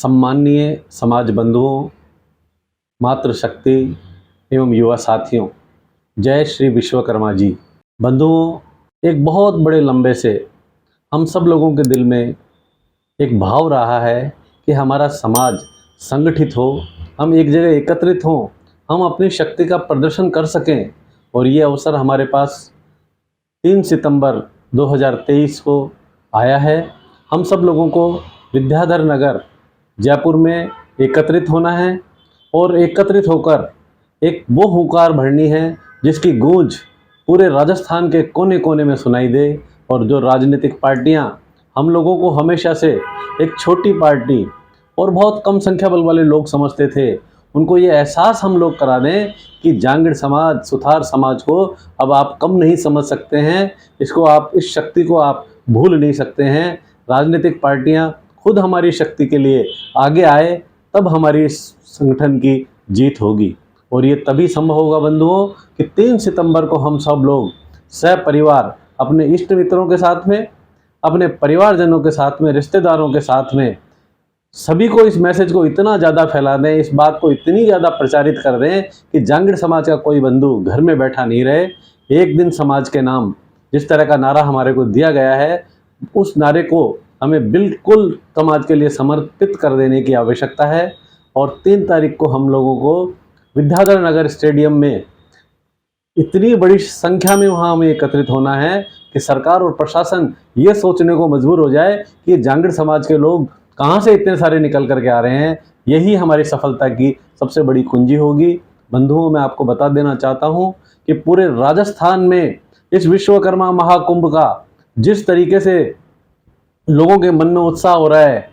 सम्माननीय समाज बंधुओं, मातृशक्ति एवं युवा साथियों, जय श्री विश्वकर्मा जी। बंधुओं, एक बहुत बड़े लंबे से हम सब लोगों के दिल में एक भाव रहा है कि हमारा समाज संगठित हो, हम एक जगह एकत्रित हों, हम अपनी शक्ति का प्रदर्शन कर सकें। और ये अवसर हमारे पास 3 सितंबर 2023 को आया है। हम सब लोगों को विद्याधर नगर जयपुर में एकत्रित होना है और एकत्रित होकर एक वो हुंकार भरनी है जिसकी गूंज पूरे राजस्थान के कोने कोने में सुनाई दे। और जो राजनीतिक पार्टियां हम लोगों को हमेशा से एक छोटी पार्टी और बहुत कम संख्या बल वाले लोग समझते थे, उनको ये एहसास हम लोग करा दें कि जांगड़ समाज, सुथार समाज को अब आप कम नहीं समझ सकते हैं, इसको आप, इस शक्ति को आप भूल नहीं सकते हैं। राजनीतिक पार्टियां खुद हमारी शक्ति के लिए आगे आए, तब हमारी इस संगठन की जीत होगी। और ये तभी संभव होगा बंधुओं कि 3 सितंबर को हम सब लोग सहपरिवार अपने इष्ट मित्रों के साथ में, अपने परिवारजनों के साथ में, रिश्तेदारों के साथ में सभी को इस मैसेज को इतना ज़्यादा फैला दें, इस बात को इतनी ज़्यादा प्रचारित कर दें कि जांगड़ समाज का कोई बंधु घर में बैठा नहीं रहे। एक दिन समाज के नाम जिस तरह का नारा हमारे को दिया गया है, उस नारे को हमें बिल्कुल समाज के लिए समर्पित कर देने की आवश्यकता है। और 3 तारीख को हम लोगों को विद्याधर नगर स्टेडियम में इतनी बड़ी संख्या में वहाँ हमें एकत्रित होना है कि सरकार और प्रशासन ये सोचने को मजबूर हो जाए कि जांगड़ समाज के लोग कहाँ से इतने सारे निकल करके आ रहे हैं। यही हमारी सफलता की सबसे बड़ी कुंजी होगी। बंधुओं, मैं आपको बता देना चाहता हूँ कि पूरे राजस्थान में इस विश्वकर्मा महाकुंभ का जिस तरीके से लोगों के मन में उत्साह हो रहा है,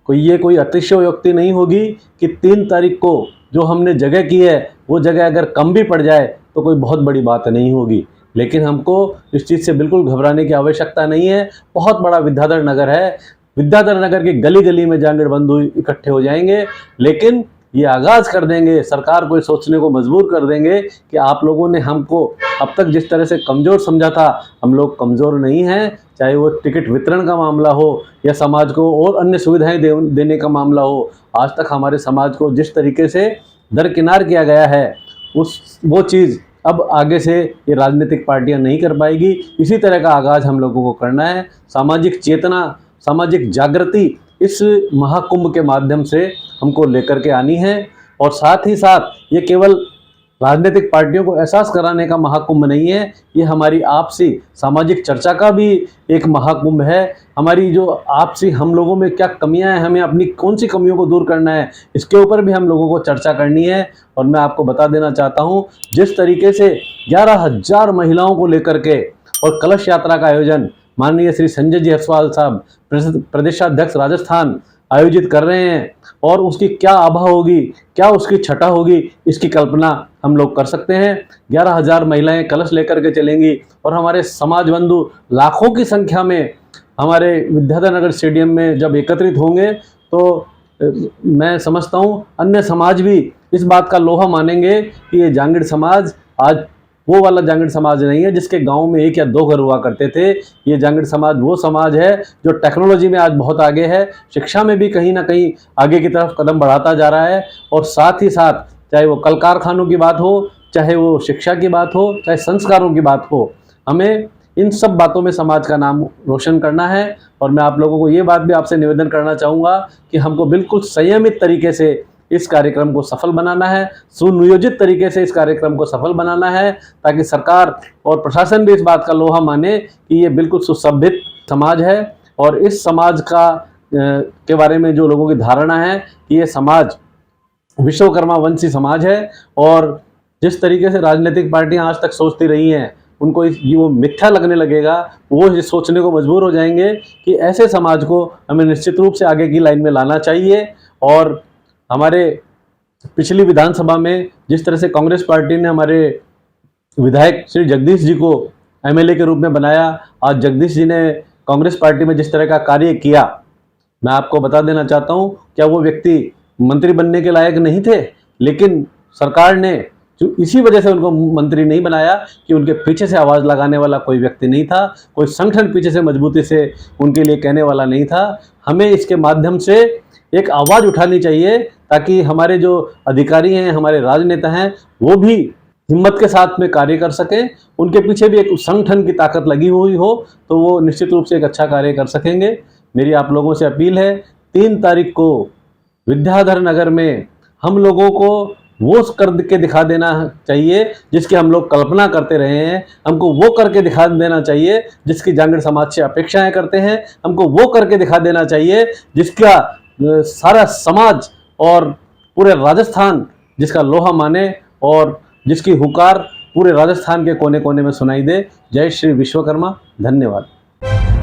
कोई अतिशयोक्ति नहीं होगी कि 3 तारीख को जो हमने जगह की है वो जगह अगर कम भी पड़ जाए तो कोई बहुत बड़ी बात नहीं होगी। लेकिन हमको इस चीज़ से बिल्कुल घबराने की आवश्यकता नहीं है। बहुत बड़ा विद्याधर नगर है, विद्याधर नगर की गली गली में जांगड़ बंधु इकट्ठे हो जाएंगे। लेकिन ये आगाज़ कर देंगे, सरकार को सोचने को मजबूर कर देंगे कि आप लोगों ने हमको अब तक जिस तरह से कमज़ोर समझा था, हम लोग कमज़ोर नहीं हैं। चाहे वो टिकट वितरण का मामला हो या समाज को और अन्य सुविधाएं देने का मामला हो, आज तक हमारे समाज को जिस तरीके से दरकिनार किया गया है, वो चीज़ अब आगे से ये राजनीतिक पार्टियां नहीं कर पाएगी। इसी तरह का आगाज़ हम लोगों को करना है। सामाजिक चेतना, सामाजिक जागृति इस महाकुंभ के माध्यम से हमको लेकर के आनी है। और साथ ही साथ ये केवल राजनीतिक पार्टियों को एहसास कराने का महाकुंभ नहीं है, ये हमारी आपसी सामाजिक चर्चा का भी एक महाकुंभ है। हमारी जो आपसी, हम लोगों में क्या कमियां हैं, हमें अपनी कौन सी कमियों को दूर करना है, इसके ऊपर भी हम लोगों को चर्चा करनी है। और मैं आपको बता देना चाहता हूं, जिस तरीके से 11,000 महिलाओं को लेकर के और कलश यात्रा का आयोजन माननीय श्री संजय जी हंसवाल साहब, प्रदेशाध्यक्ष राजस्थान, आयोजित कर रहे हैं, और उसकी क्या आभा होगी, क्या उसकी छटा होगी, इसकी कल्पना हम लोग कर सकते हैं। 11,000 महिलाएं कलश लेकर के चलेंगी और हमारे समाज बंधु लाखों की संख्या में हमारे विद्याधर नगर स्टेडियम में जब एकत्रित होंगे तो मैं समझता हूं अन्य समाज भी इस बात का लोहा मानेंगे कि ये जांगड़ समाज आज वो वाला जांगड़ समाज नहीं है जिसके गांव में 1 या 2 घर हुआ करते थे। ये जांगड़ समाज वो समाज है जो टेक्नोलॉजी में आज बहुत आगे है, शिक्षा में भी कहीं ना कहीं आगे की तरफ कदम बढ़ाता जा रहा है। और साथ ही साथ चाहे वो कल कारखानों की बात हो, चाहे वो शिक्षा की बात हो, चाहे संस्कारों की बात हो, हमें इन सब बातों में समाज का नाम रोशन करना है। और मैं आप लोगों को ये बात भी आपसे निवेदन करना चाहूँगा कि हमको बिल्कुल संयमित तरीके से इस कार्यक्रम को सफल बनाना है, सुनियोजित तरीके से इस कार्यक्रम को सफल बनाना है, ताकि सरकार और प्रशासन भी इस बात का लोहा माने कि ये बिल्कुल सुसभ्यित समाज है। और इस समाज का के बारे में जो लोगों की धारणा है कि ये समाज विश्वकर्मा वंशी समाज है, और जिस तरीके से राजनीतिक पार्टियां आज तक सोचती रही हैं, उनको वो मिथ्या लगने लगेगा। वो ये सोचने को मजबूर हो जाएंगे कि ऐसे समाज को हमें निश्चित रूप से आगे की लाइन में लाना चाहिए। और हमारे पिछली विधानसभा में जिस तरह से कांग्रेस पार्टी ने हमारे विधायक श्री जगदीश जी को एमएलए के रूप में बनाया, आज जगदीश जी ने कांग्रेस पार्टी में जिस तरह का कार्य किया, मैं आपको बता देना चाहता हूं, क्या वो व्यक्ति मंत्री बनने के लायक नहीं थे? लेकिन सरकार ने जो इसी वजह से उनको मंत्री नहीं बनाया कि उनके पीछे से आवाज़ लगाने वाला कोई व्यक्ति नहीं था, कोई संगठन पीछे से मजबूती से उनके लिए कहने वाला नहीं था। हमें इसके माध्यम से एक आवाज़ उठानी चाहिए, ताकि हमारे जो अधिकारी हैं, हमारे राजनेता हैं, वो भी हिम्मत के साथ में कार्य कर सकें। उनके पीछे भी एक संगठन की ताकत लगी हुई हो, तो वो निश्चित रूप से एक अच्छा कार्य कर सकेंगे। मेरी आप लोगों से अपील है, 3 तारीख को विद्याधर नगर में हम लोगों को वो कर के दिखा देना चाहिए जिसकी हम लोग कल्पना करते रहे हैं। हमको वो करके दिखा देना चाहिए जिसकी जांगड़ समाज से अपेक्षाएं करते हैं। हमको वो करके दिखा देना चाहिए जिसका सारा समाज और पूरे राजस्थान जिसका लोहा माने, और जिसकी हुकार पूरे राजस्थान के कोने कोने में सुनाई दे। जय श्री विश्वकर्मा। धन्यवाद।